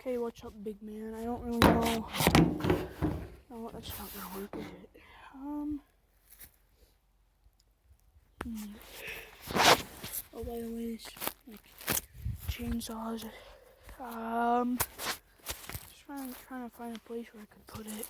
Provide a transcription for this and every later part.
Okay, what's up, big man? I don't really know. No, that's not gonna work, is it? Oh, by the way, this chainsaws. Just trying to find a place where I could put it.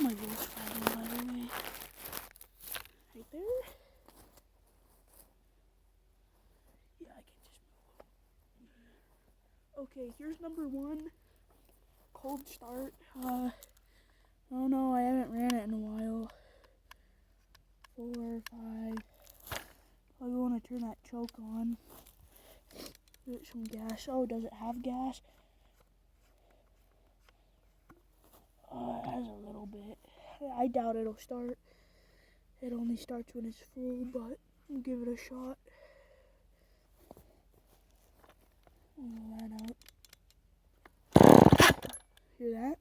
My Volkswagen, by the way. Right there? Yeah, I can just move. Okay, here's number 1. Cold start. Oh no, I haven't ran it in a while. 4, 5. I want to turn that choke on. Give it some gas. Oh, does it have gas? It has a little bit. I doubt it'll start. It only starts when it's full, but we'll give it a shot. Oh, ran out. Hear that?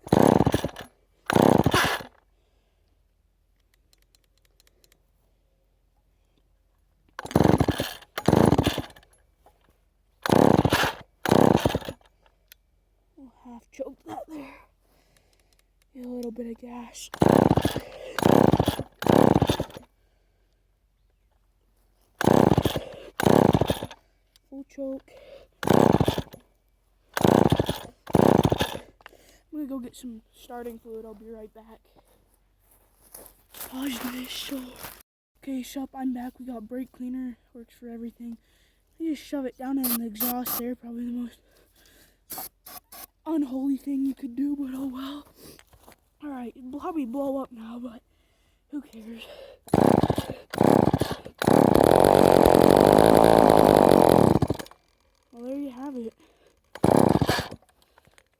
We'll half choke that there. Get a little bit of gas. Full choke. I'm gonna go get some starting fluid. I'll be right back. Pause this. So, okay, sup, I'm back. We got brake cleaner. Works for everything. You just shove it down in the exhaust there. Probably the most unholy thing you could do, but oh well. Alright, it'll probably blow up now, but who cares? Well, there you have it.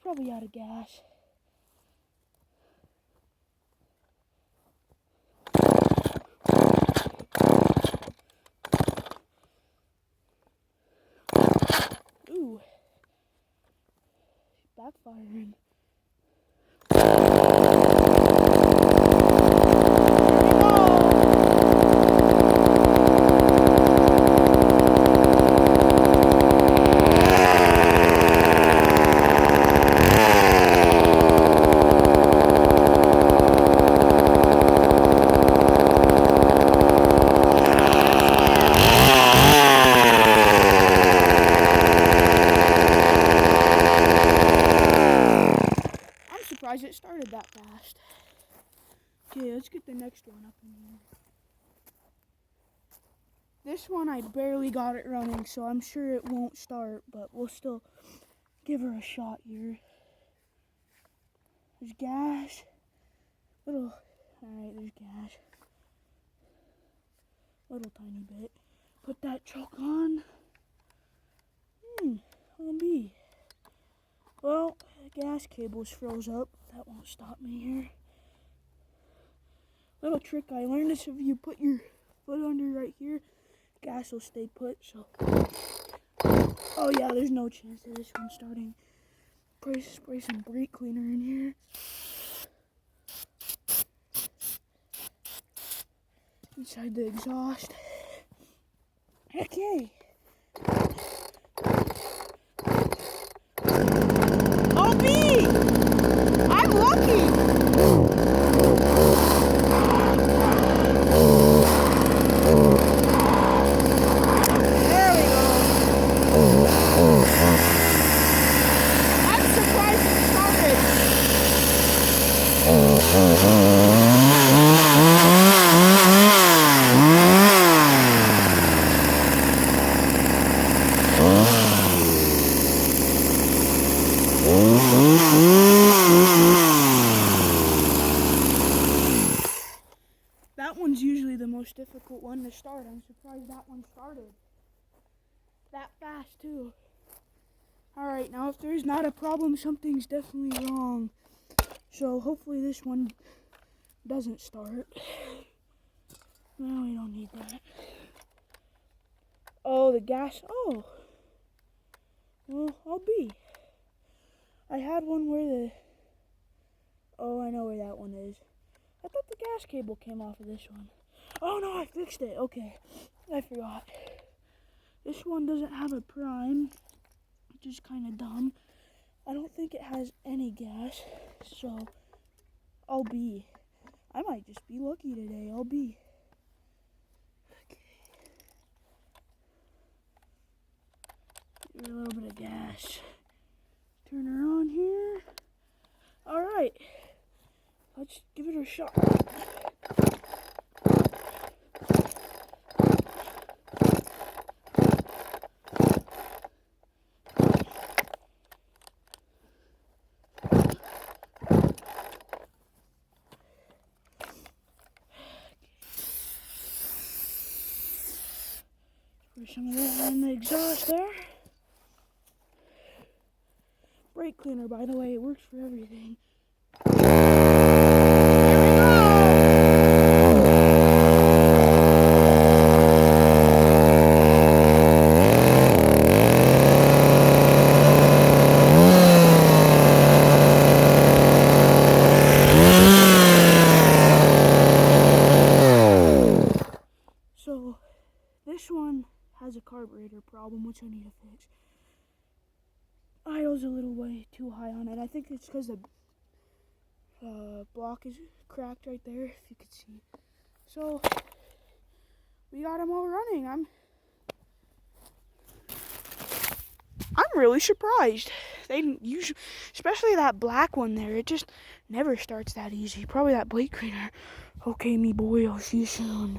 Probably out of gas. Ooh. Backfiring. Surprised it started that fast. Okay, let's get the next one up in here. This one I barely got it running, so I'm sure it won't start, but we'll still give her a shot here. There's gas. Alright, there's gas. Little tiny bit. Put that choke on. LMB. Well, the gas cable's froze up. That won't stop me here. Little trick I learned is if you put your foot under right here, gas will stay put, so. Oh yeah, there's no chance of this one starting. Spray some brake cleaner in here. Inside the exhaust. Okay. Oh, me! I'm lucky! There we go. I'm surprised it started. That one's usually the most difficult one to start. I'm surprised that one started that fast too. Alright, now if there's not a problem, something's definitely wrong. So hopefully this one doesn't start. No, we don't need that. Oh, the gas. Oh. Well, I'll be. I had one where the... Oh, I know where that one is. I thought the gas cable came off of this one. Oh no, I fixed it. Okay, I forgot. This one doesn't have a prime, which is kind of dumb. I don't think it has any gas, so I might just be lucky today. Okay. Give her a little bit of gas. Turn her on here. All right, let's give it a shot. Put some of that in the exhaust there. Brake cleaner, by the way, it works for everything. So, this one has a carburetor problem, which I need to fix. Idle's a little way too high on it. I think it's because the block is cracked right there, if you could see. So, we got them all running. I'm really surprised. They usually, especially that black one there, it just never starts that easy. Probably that brake cleaner. Okay, me boy, I'll see you soon.